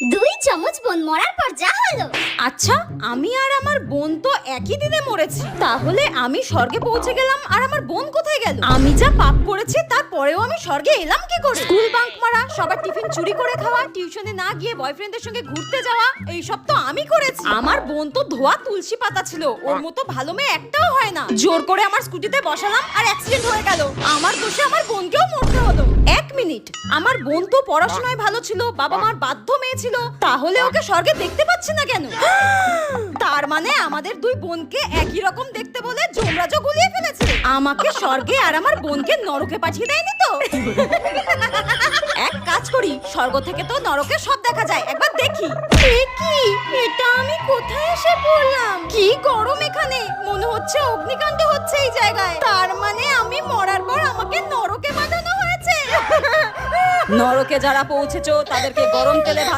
দুই চামচ বোন মরার পর যা হলো। আচ্ছা, আমি আর আমার বোন তো একই দিনে মরেছি, তাহলে আমি স্বর্গে পৌঁছে গেলাম আর আমার বোন কোথায় গেল? আমি যা পাপ করেছি তারপরেও আমি স্বর্গে এলাম কি করে? স্কুল বাঙ্ক মারা, সবার টিফিন চুরি করে খাওয়া, টিউশনে না গিয়ে বয়ফ্রেন্ডের সঙ্গে ঘুরতে যাওয়া, এইসব তো আমি করেছি। আমার বোন তো ধোয়া তুলসী পাতা ছিল, ওর মতো ভালো মেয়ে একটাও হয় না। জোর করে আমার স্কুটিতে বসালাম আর অ্যাক্সিডেন্ট হয়ে গেল। আমার দোষে আমার বোনকেও মরতে হলো। এক মিনিট, আমার বোন তো পড়াশোনায় ভালো ছিল, বাবা মার বাধ্য মেয়ে ছিল, তাহলে ওকে স্বর্গে দেখতে পাচ্ছি না কেন? তার মানে আমাদের দুই বোনকে একই রকম দেখতে বলে যমরাজও গুলিয়ে ফেলেছে। আমাকে স্বর্গে আর আমার বোনকে নরকে পাঠিয়ে দেয়নি তো? এক কাজ করি, স্বর্গ থেকে তো নরকে সব দেখা যায়, একবার দেখি। এ কি, এটা আমি কোথায় এসে পড়লাম? কি গরম এখানে, মনে হচ্ছে অগ্নিকাণ্ড হচ্ছে এই জায়গায়। তার মানে আমি মরার পর আমাকে নরকে পাঠানো হয়েছে। নরকে যারা পৌঁছেছো তাদেরকে গরম তেলে